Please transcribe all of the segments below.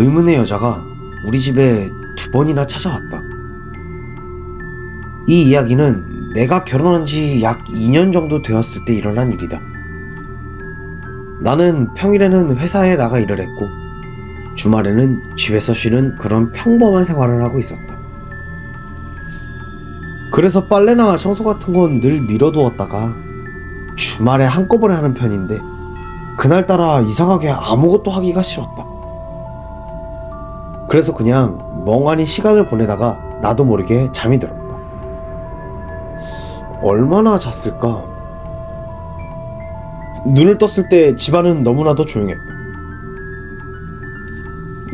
의문의 여자가 우리 집에 2번이나 찾아왔다. 이 이야기는 내가 결혼한 지 약 2년 정도 되었을 때 일어난 일이다. 나는 평일에는 회사에 나가 일을 했고 주말에는 집에서 쉬는 그런 평범한 생활을 하고 있었다. 그래서 빨래나 청소 같은 건 늘 미뤄두었다가 주말에 한꺼번에 하는 편인데 그날따라 이상하게 아무것도 하기가 싫었다. 그래서 그냥 멍하니 시간을 보내다가 나도 모르게 잠이 들었다. 얼마나 잤을까? 눈을 떴을 때 집안은 너무나도 조용했다.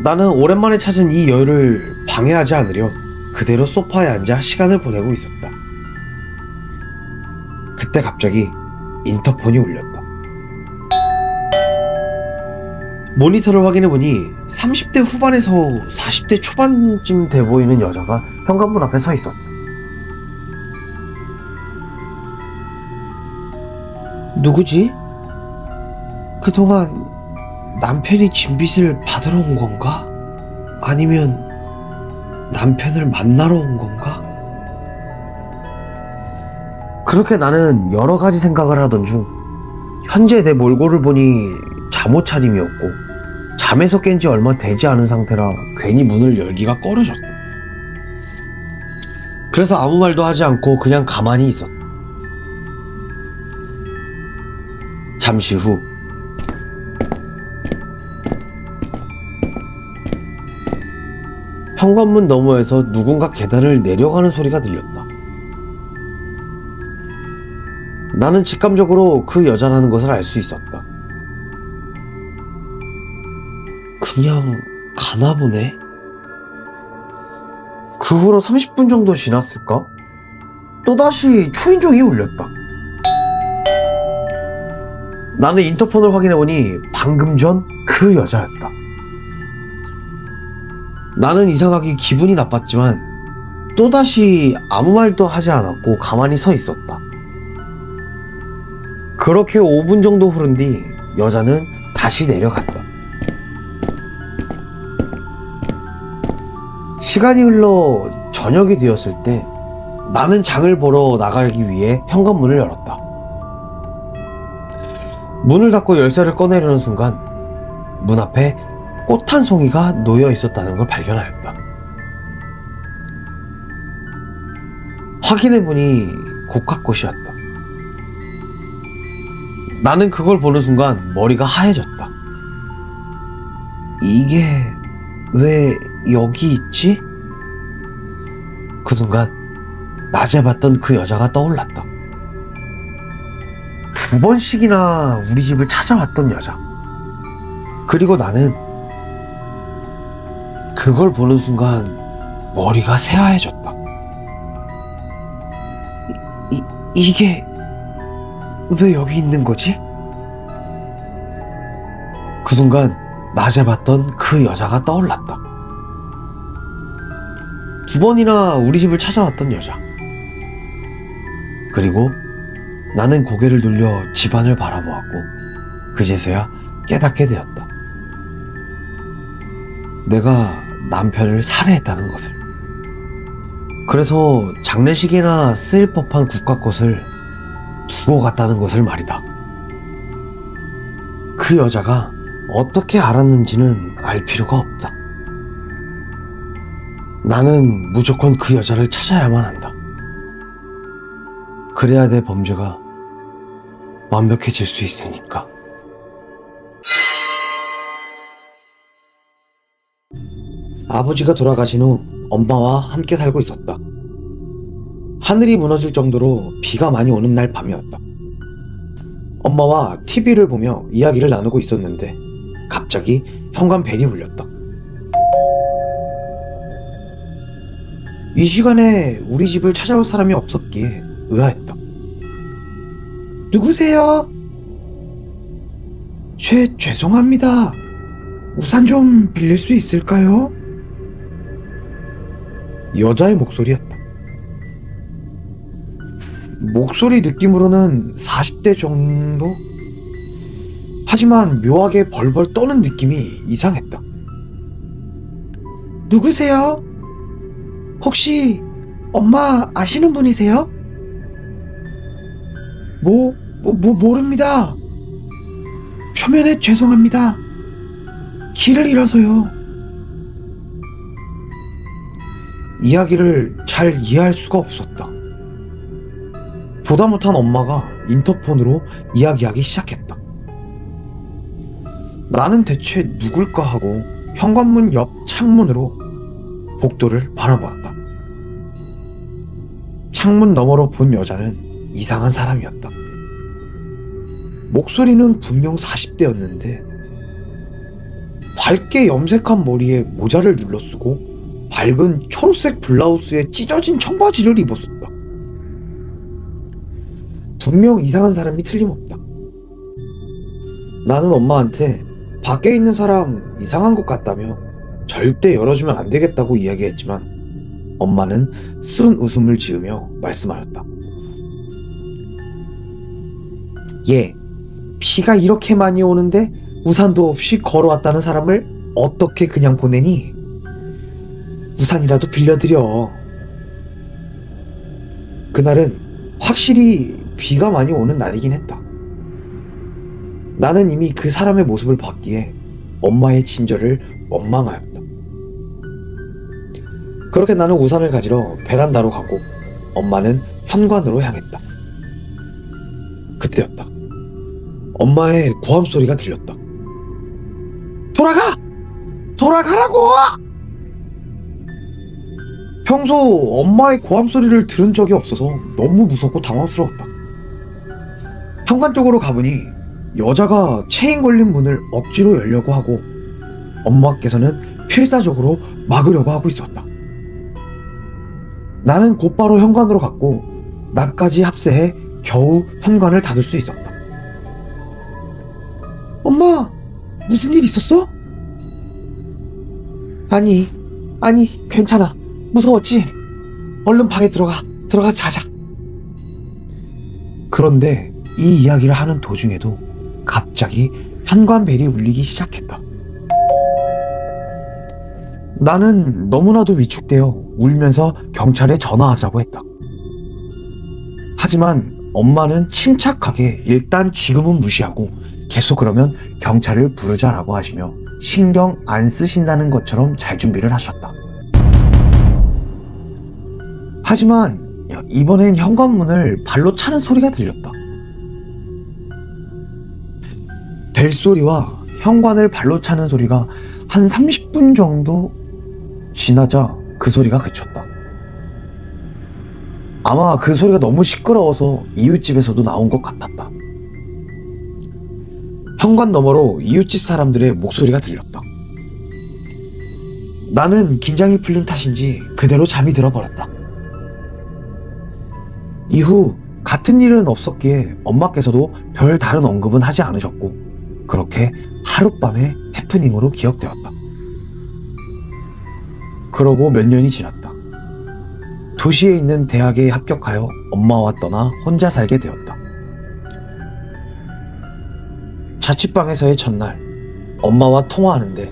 나는 오랜만에 찾은 이 여유를 방해하지 않으려 그대로 소파에 앉아 시간을 보내고 있었다. 그때 갑자기 인터폰이 울렸다. 모니터를 확인해보니 30대 후반에서 40대 초반쯤 돼 보이는 여자가 현관문 앞에 서 있었다. 누구지? 그동안 남편이 진 빚을 받으러 온 건가? 아니면 남편을 만나러 온 건가? 그렇게 나는 여러 가지 생각을 하던 중 현재 내 몰골을 보니 잠옷 차림이었고 잠에서 깬 지 얼마 되지 않은 상태라 괜히 문을 열기가 꺼려졌다. 그래서 아무 말도 하지 않고 그냥 가만히 있었다. 잠시 후 현관문 너머에서 누군가 계단을 내려가는 소리가 들렸다. 나는 직감적으로 그 여자라는 것을 알 수 있었다. 그냥 가나 보네. 그 후로 30분 정도 지났을까? 또다시 초인종이 울렸다. 나는 인터폰을 확인해보니 방금 전 그 여자였다. 나는 이상하게 기분이 나빴지만 또다시 아무 말도 하지 않았고 가만히 서 있었다. 그렇게 5분 정도 흐른 뒤 여자는 다시 내려갔다. 시간이 흘러 저녁이 되었을 때 나는 장을 보러 나가기 위해 현관문을 열었다. 문을 닫고 열쇠를 꺼내려는 순간 문 앞에 꽃 한 송이가 놓여 있었다는 걸 발견하였다. 확인해보니 고카꽃이었다. 나는 그걸 보는 순간 머리가 하얘졌다. 이게 왜 여기 있지? 그 순간 낮에 봤던 그 여자가 떠올랐다. 2번씩이나 우리 집을 찾아왔던 여자. 그리고 나는 그걸 보는 순간 머리가 새하얘졌다. 이게 왜 여기 있는 거지? 그 순간 낮에 봤던 그 여자가 떠올랐다. 2번이나 우리 집을 찾아왔던 여자. 그리고 나는 고개를 돌려 집안을 바라보았고 그제서야 깨닫게 되었다. 내가 남편을 살해했다는 것을. 그래서 장례식에나 쓰일 법한 국화꽃을 두고 갔다는 것을 말이다. 그 여자가 어떻게 알았는지는 알 필요가 없다. 나는 무조건 그 여자를 찾아야만 한다. 그래야 내 범죄가 완벽해질 수 있으니까. 아버지가 돌아가신 후 엄마와 함께 살고 있었다. 하늘이 무너질 정도로 비가 많이 오는 날 밤이었다. 엄마와 TV를 보며 이야기를 나누고 있었는데 갑자기 현관 벨이 울렸다. 이 시간에 우리 집을 찾아올 사람이 없었기에 의아했다. 누구세요? 죄송합니다. 우산 좀 빌릴 수 있을까요? 여자의 목소리였다. 목소리 느낌으로는 40대 정도? 하지만 묘하게 벌벌 떠는 느낌이 이상했다. 누구세요? 혹시 엄마 아시는 분이세요? 모릅니다. 초면에 죄송합니다. 길을 잃어서요. 이야기를 잘 이해할 수가 없었다. 보다 못한 엄마가 인터폰으로 이야기하기 시작했다. 나는 대체 누굴까 하고 현관문 옆 창문으로 복도를 바라보았다. 창문 너머로 본 여자는 이상한 사람이었다. 목소리는 분명 40대였는데 밝게 염색한 머리에 모자를 눌러쓰고 밝은 초록색 블라우스에 찢어진 청바지를 입었었다. 분명 이상한 사람이 틀림없다. 나는 엄마한테 밖에 있는 사람 이상한 것 같다며 절대 열어주면 안 되겠다고 이야기했지만 엄마는 쓴 웃음을 지으며 말씀하였다. 얘, 비가 이렇게 많이 오는데 우산도 없이 걸어왔다는 사람을 어떻게 그냥 보내니? 우산이라도 빌려드려. 그날은 확실히 비가 많이 오는 날이긴 했다. 나는 이미 그 사람의 모습을 봤기에 엄마의 친절을 원망하였다. 그렇게 나는 우산을 가지러 베란다로 가고 엄마는 현관으로 향했다. 그때였다. 엄마의 고함 소리가 들렸다. 돌아가! 돌아가라고! 평소 엄마의 고함 소리를 들은 적이 없어서 너무 무섭고 당황스러웠다. 현관 쪽으로 가보니 여자가 체인 걸린 문을 억지로 열려고 하고 엄마께서는 필사적으로 막으려고 하고 있었다. 나는 곧바로 현관으로 갔고 나까지 합세해 겨우 현관을 닫을 수 있었다. 엄마, 무슨 일 있었어? 아니, 괜찮아. 무서웠지? 얼른 방에 들어가서 자자. 그런데 이 이야기를 하는 도중에도 갑자기 현관벨이 울리기 시작했다. 나는 너무나도 위축되어 울면서 경찰에 전화하자고 했다. 하지만 엄마는 침착하게 일단 지금은 무시하고 계속 그러면 경찰을 부르자라고 하시며 신경 안 쓰신다는 것처럼 잘 준비를 하셨다. 하지만 이번엔 현관문을 발로 차는 소리가 들렸다. 벨소리와 현관을 발로 차는 소리가 한 30분 정도 지나자 그 소리가 그쳤다. 아마 그 소리가 너무 시끄러워서 이웃집에서도 나온 것 같았다. 현관 너머로 이웃집 사람들의 목소리가 들렸다. 나는 긴장이 풀린 탓인지 그대로 잠이 들어버렸다. 이후 같은 일은 없었기에 엄마께서도 별 다른 언급은 하지 않으셨고 그렇게 하룻밤의 해프닝으로 기억되었다. 그러고 몇 년이 지났다. 도시에 있는 대학에 합격하여 엄마와 떠나 혼자 살게 되었다. 자취방에서의 첫날, 엄마와 통화하는데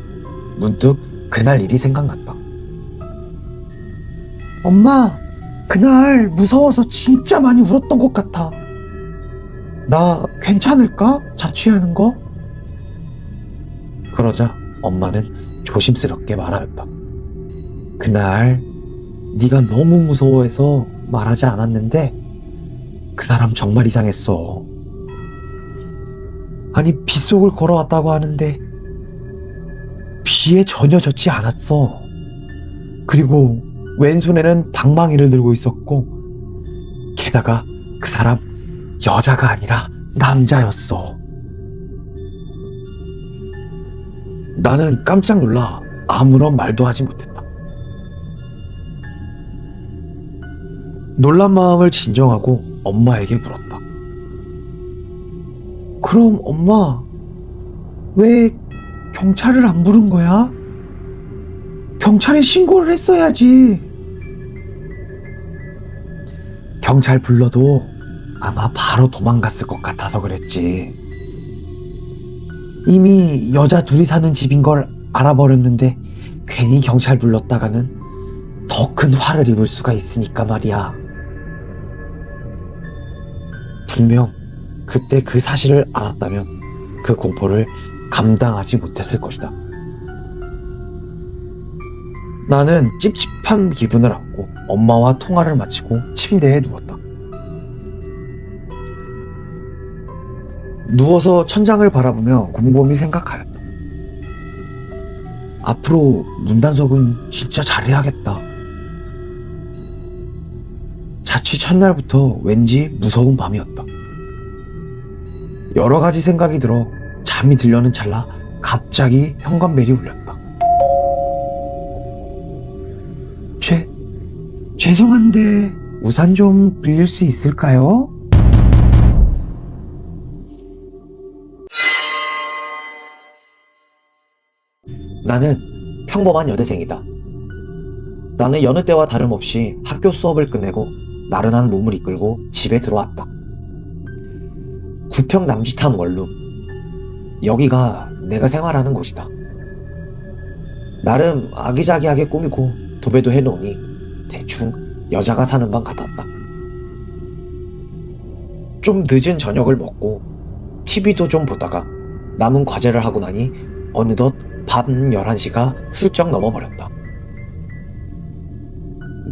문득 그날 일이 생각났다. 엄마, 그날 무서워서 진짜 많이 울었던 것 같아. 나 괜찮을까? 자취하는 거? 그러자 엄마는 조심스럽게 말하였다. 그날 네가 너무 무서워해서 말하지 않았는데 그 사람 정말 이상했어. 아니, 빗속을 걸어왔다고 하는데 비에 전혀 젖지 않았어. 그리고 왼손에는 방망이를 들고 있었고 게다가 그 사람 여자가 아니라 남자였어. 나는 깜짝 놀라 아무런 말도 하지 못했다. 놀란 마음을 진정하고 엄마에게 물었다. 그럼 엄마, 왜 경찰을 안 부른 거야? 경찰에 신고를 했어야지. 경찰 불러도 아마 바로 도망갔을 것 같아서 그랬지. 이미 여자 둘이 사는 집인 걸 알아버렸는데 괜히 경찰 불렀다가는 더 큰 화를 입을 수가 있으니까 말이야. 분명 그때 그 사실을 알았다면 그 공포를 감당하지 못했을 것이다. 나는 찝찝한 기분을 안고 엄마와 통화를 마치고 침대에 누웠다. 누워서 천장을 바라보며 곰곰이 생각하였다. 앞으로 문단속은 진짜 잘해야겠다. 자취 첫날부터 왠지 무서운 밤이었다. 여러 가지 생각이 들어 잠이 들려는 찰나 갑자기 현관벨이 울렸다. 죄송한데 우산 좀 빌릴 수 있을까요? 나는 평범한 여대생이다. 나는 여느 때와 다름없이 학교 수업을 끝내고 나른한 몸을 이끌고 집에 들어왔다. 구평 남짓한 원룸. 여기가 내가 생활하는 곳이다. 나름 아기자기하게 꾸미고 도배도 해놓으니 대충 여자가 사는 방 같았다. 좀 늦은 저녁을 먹고 TV도 좀 보다가 남은 과제를 하고 나니 어느덧 밤 11시가 훌쩍 넘어버렸다.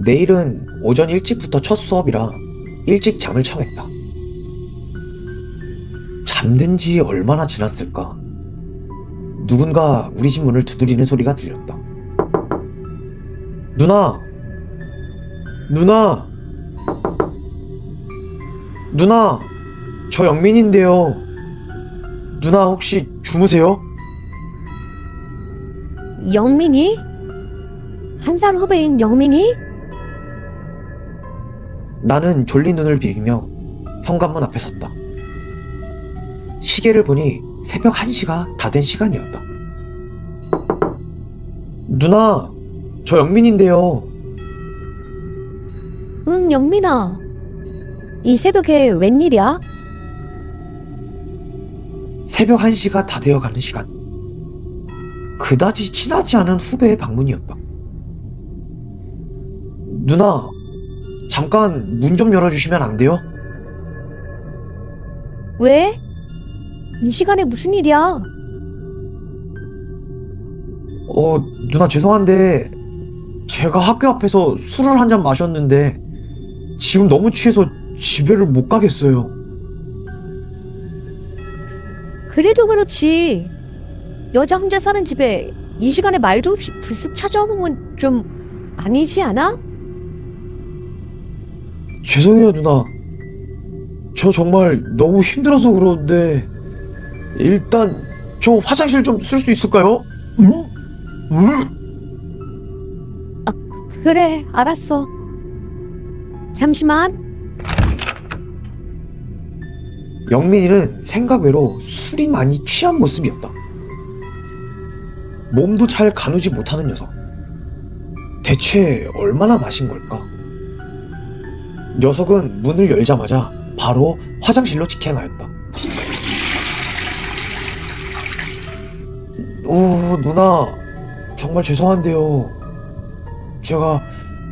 내일은 오전 일찍부터 첫 수업이라 일찍 잠을 청했다. 잠든 지 얼마나 지났을까? 누군가 우리 집 문을 두드리는 소리가 들렸다. 누나! 누나! 저 영민인데요. 누나 혹시 주무세요? 영민이? 한산 후배인 영민이? 나는 졸린 눈을 비비며 현관문 앞에 섰다. 시계를 보니 새벽 1시가 다 된 시간이었다. 누나, 저 영민인데요. 응, 영민아. 이 새벽에 웬일이야? 새벽 1시가 다 되어가는 시간. 그다지 친하지 않은 후배의 방문이었다. 누나, 잠깐 문 좀 열어주시면 안 돼요? 왜? 이 시간에 무슨 일이야? 누나 죄송한데 제가 학교 앞에서 술을 한 잔 마셨는데 지금 너무 취해서 집에를 못 가겠어요. 그래도 그렇지. 여자 혼자 사는 집에 이 시간에 말도 없이 불쑥 찾아오는 건 좀 아니지 않아? 죄송해요 누나. 저 정말 너무 힘들어서 그러는데 일단 저 화장실 좀 쓸 수 있을까요? 그래, 알았어. 잠시만. 영민이는 생각외로 술이 많이 취한 모습이었다. 몸도 잘 가누지 못하는 녀석. 대체 얼마나 마신 걸까? 녀석은 문을 열자마자 바로 화장실로 직행하였다. 누나 정말 죄송한데요. 제가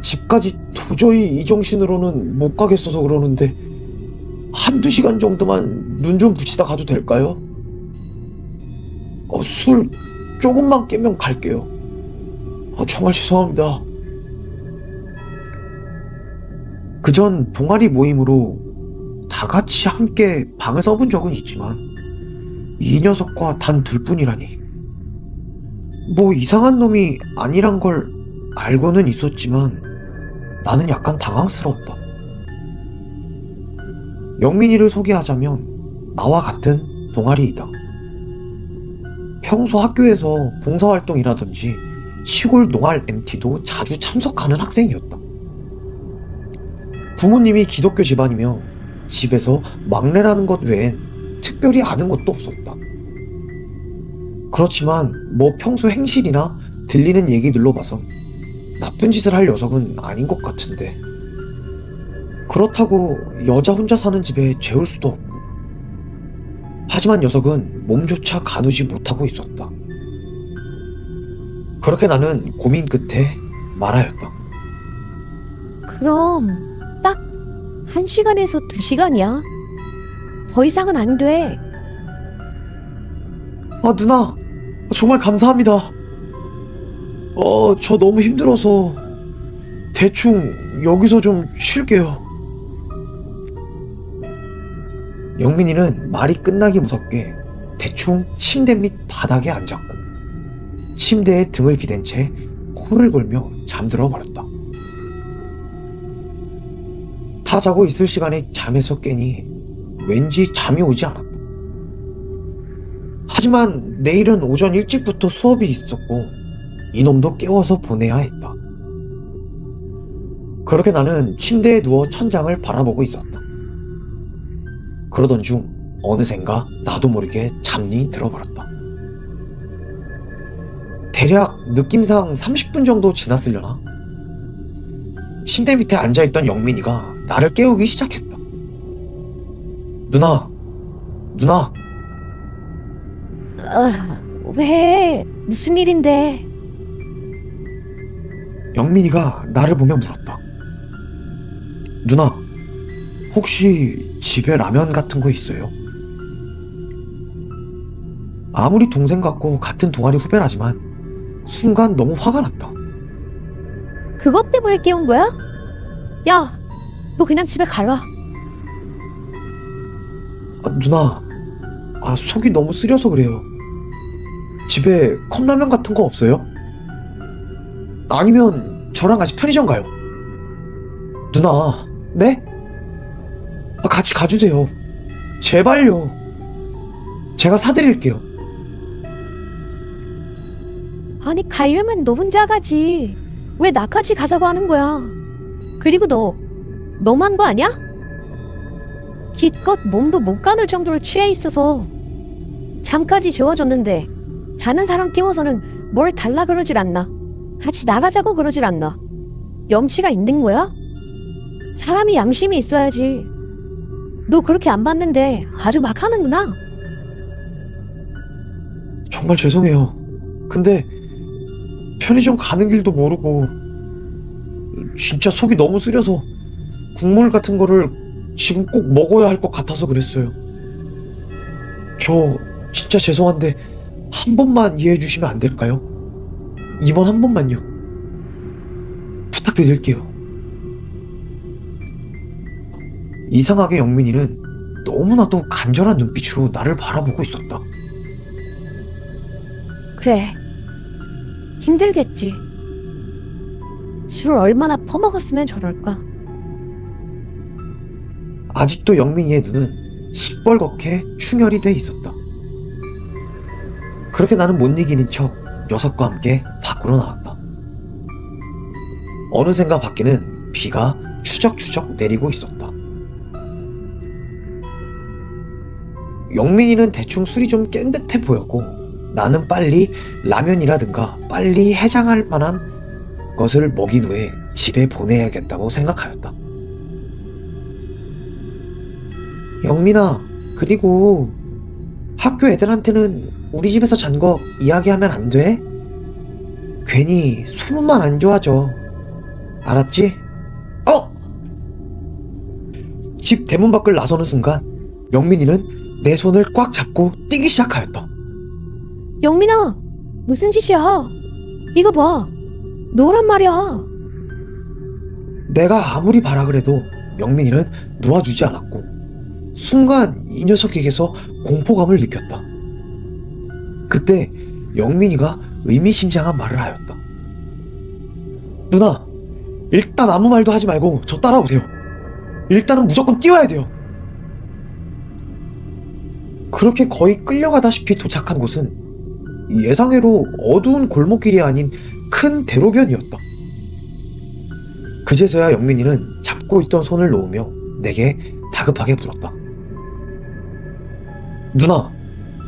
집까지 도저히 이 정신으로는 못 가겠어서 그러는데 한두 시간 정도만 눈 좀 붙이다 가도 될까요? 술 조금만 깨면 갈게요. 정말 죄송합니다. 그전 동아리 모임으로 다 같이 함께 방을 써본 적은 있지만 이 녀석과 단 둘뿐이라니. 뭐 이상한 놈이 아니란 걸 알고는 있었지만 나는 약간 당황스러웠다. 영민이를 소개하자면 나와 같은 동아리이다. 평소 학교에서 봉사활동이라든지 시골 농활 MT도 자주 참석하는 학생이었다. 부모님이 기독교 집안이며 집에서 막내라는 것 외엔 특별히 아는 것도 없었다. 그렇지만 뭐 평소 행실이나 들리는 얘기들로 봐선 나쁜 짓을 할 녀석은 아닌 것 같은데 그렇다고 여자 혼자 사는 집에 재울 수도 없고 하지만 녀석은 몸조차 가누지 못하고 있었다. 그렇게 나는 고민 끝에 말하였다. 그럼 딱 1시간에서 2시간이야. 더 이상은 안 돼. 아, 누나, 정말 감사합니다. 저 너무 힘들어서 대충 여기서 좀 쉴게요. 영민이는 말이 끝나기 무섭게 대충 침대 밑 바닥에 앉았고 침대에 등을 기댄 채 코를 골며 잠들어 버렸다. 다 자고 있을 시간에 잠에서 깨니 왠지 잠이 오지 않았다. 하지만 내일은 오전 일찍부터 수업이 있었고 이놈도 깨워서 보내야 했다. 그렇게 나는 침대에 누워 천장을 바라보고 있었다. 그러던 중 어느샌가 나도 모르게 잠이 들어버렸다. 대략 느낌상 30분 정도 지났으려나? 침대 밑에 앉아있던 영민이가 나를 깨우기 시작했다. 누나, 누나. 왜? 무슨 일인데? 영민이가 나를 보며 물었다. 누나, 혹시 집에 라면 같은 거 있어요? 아무리 동생 같고 같은 동아리 후배라지만 순간 너무 화가 났다. 그것 때문에 깨운 거야? 야, 너 그냥 집에 가라. 누나, 속이 너무 쓰려서 그래요. 집에 컵라면 같은 거 없어요? 아니면 저랑 같이 편의점 가요. 누나, 네? 같이 가주세요. 제발요. 제가 사드릴게요. 아니, 가려면 너 혼자 가지. 왜 나까지 가자고 하는 거야? 그리고 너 너무한 거 아니야? 기껏 몸도 못 가눌 정도로 취해 있어서 잠까지 재워줬는데 자는 사람 깨워서는 뭘 달라 그러질 않나? 같이 나가자고 그러질 않나? 염치가 있는 거야? 사람이 양심이 있어야지. 너 그렇게 안 봤는데 아주 막 하는구나. 정말 죄송해요. 근데 편의점 가는 길도 모르고 진짜 속이 너무 쓰려서 국물 같은 거를 지금 꼭 먹어야 할 것 같아서 그랬어요. 저 진짜 죄송한데 한 번만 이해해 주시면 안 될까요? 이번 한 번만요. 부탁드릴게요. 이상하게 영민이는 너무나도 간절한 눈빛으로 나를 바라보고 있었다. 그래, 힘들겠지. 술을 얼마나 퍼먹었으면 저럴까. 아직도 영민이의 눈은 시뻘겋게 충혈이 돼 있었다. 그렇게 나는 못 이기는 척 녀석과 함께 밖으로 나왔다. 어느샌가 밖에는 비가 추적추적 내리고 있었다. 영민이는 대충 술이 좀 깬 듯해 보였고 나는 빨리 라면이라든가 빨리 해장할 만한 것을 먹인 후에 집에 보내야겠다고 생각하였다. 영민아, 그리고 학교 애들한테는 우리 집에서 잔 거 이야기하면 안 돼? 괜히 소문만 안 좋아져. 알았지? 집 대문 밖을 나서는 순간 영민이는 내 손을 꽉 잡고 뛰기 시작하였다. 영민아, 무슨 짓이야? 이거 봐. 너란 말이야. 내가 아무리 바라 그래도 영민이는 놓아주지 않았고 순간 이 녀석에게서 공포감을 느꼈다. 그때 영민이가 의미심장한 말을 하였다. 누나, 일단 아무 말도 하지 말고 저 따라오세요. 일단은 무조건 뛰어야 돼요. 그렇게 거의 끌려가다시피 도착한 곳은 예상외로 어두운 골목길이 아닌 큰 대로변이었다. 그제서야 영민이는 잡고 있던 손을 놓으며 내게 다급하게 물었다. 누나,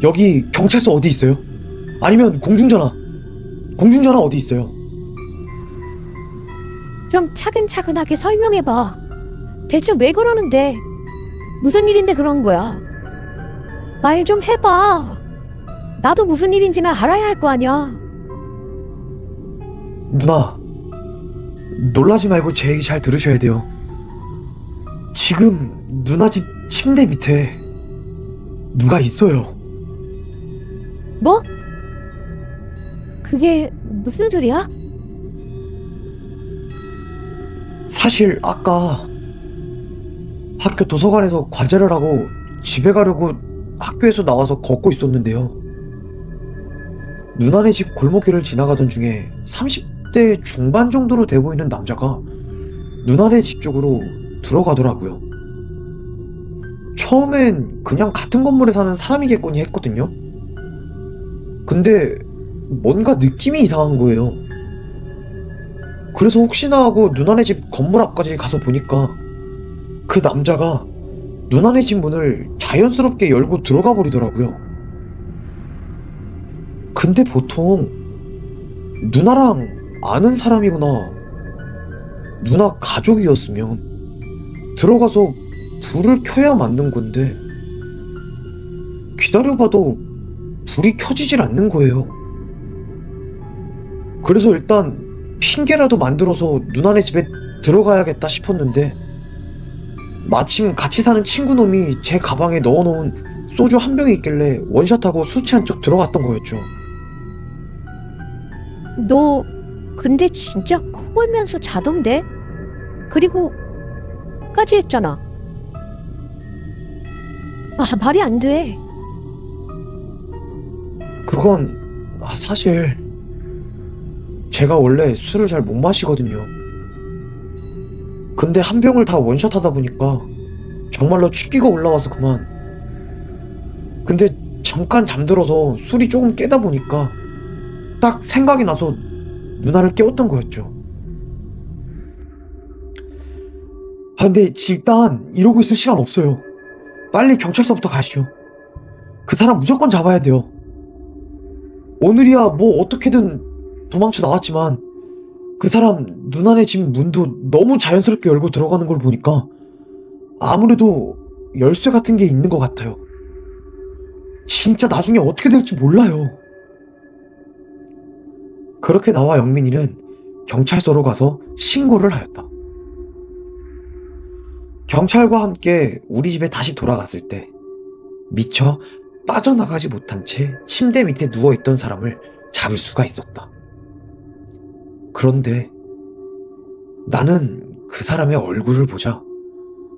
여기 경찰서 어디 있어요? 아니면 공중전화 어디 있어요? 좀 차근차근하게 설명해봐. 대체 왜 그러는데? 무슨 일인데 그런 거야? 말 좀 해봐. 나도 무슨 일인지는 알아야 할 거 아니야. 누나, 놀라지 말고 제 얘기 잘 들으셔야 돼요. 지금 누나 집 침대 밑에 누가 있어요. 뭐? 그게 무슨 소리야? 사실 아까 학교 도서관에서 과제를 하고 집에 가려고 학교에서 나와서 걷고 있었는데요. 누나네 집 골목길을 지나가던 중에 30대 중반 정도로 돼 보이는 남자가 누나네 집 쪽으로 들어가더라고요. 처음엔 그냥 같은 건물에 사는 사람이겠거니 했거든요. 근데 뭔가 느낌이 이상한 거예요. 그래서 혹시나 하고 누나네 집 건물 앞까지 가서 보니까 그 남자가 누나네 집 문을 자연스럽게 열고 들어가 버리더라고요. 근데 보통 누나랑 아는 사람이거나 누나 가족이었으면 들어가서 불을 켜야 맞는 건데 기다려봐도 불이 켜지질 않는 거예요. 그래서 일단 핑계라도 만들어서 누나네 집에 들어가야겠다 싶었는데 마침 같이 사는 친구 놈이 제 가방에 넣어놓은 소주 한 병이 있길래 원샷하고 술 취한 척 들어갔던 거였죠. 너 근데 진짜 코 골면서 자던데? 그리고 까지 했잖아. 아, 말이 안 돼. 그건 사실 제가 원래 술을 잘 못 마시거든요. 근데 한 병을 다 원샷하다 보니까 정말로 취기가 올라와서 그만. 근데 잠깐 잠들어서 술이 조금 깨다 보니까 딱 생각이 나서 누나를 깨웠던 거였죠. 근데 일단 이러고 있을 시간 없어요. 빨리 경찰서부터 가시죠. 그 사람 무조건 잡아야 돼요. 오늘이야 뭐 어떻게든 도망쳐 나왔지만 그 사람 누나네 집 문도 너무 자연스럽게 열고 들어가는 걸 보니까 아무래도 열쇠 같은 게 있는 것 같아요. 진짜 나중에 어떻게 될지 몰라요. 그렇게 나와 영민이는 경찰서로 가서 신고를 하였다. 경찰과 함께 우리 집에 다시 돌아갔을 때 미처 빠져나가지 못한 채 침대 밑에 누워있던 사람을 잡을 수가 있었다. 그런데 나는 그 사람의 얼굴을 보자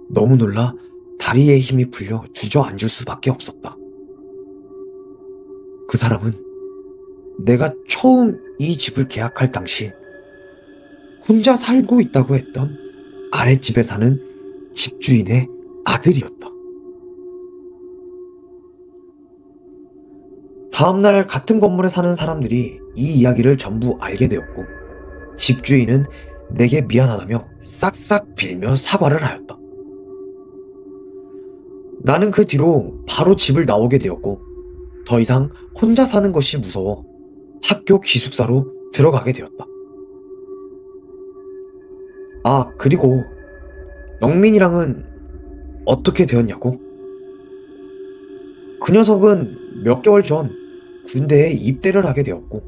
너무 놀라 다리에 힘이 풀려 주저앉을 수밖에 없었다. 그 사람은 내가 처음 이 집을 계약할 당시 혼자 살고 있다고 했던 아랫집에 사는 집주인의 아들이었다. 다음날 같은 건물에 사는 사람들이 이 이야기를 전부 알게 되었고 집주인은 내게 미안하다며 싹싹 빌며 사과를 하였다. 나는 그 뒤로 바로 집을 나오게 되었고 더 이상 혼자 사는 것이 무서워 학교 기숙사로 들어가게 되었다. 아, 그리고 영민이랑은 어떻게 되었냐고? 그 녀석은 몇 개월 전 군대에 입대를 하게 되었고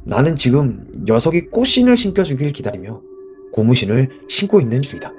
나는 지금 녀석이 꽃신을 신겨주길 기다리며 고무신을 신고 있는 중이다.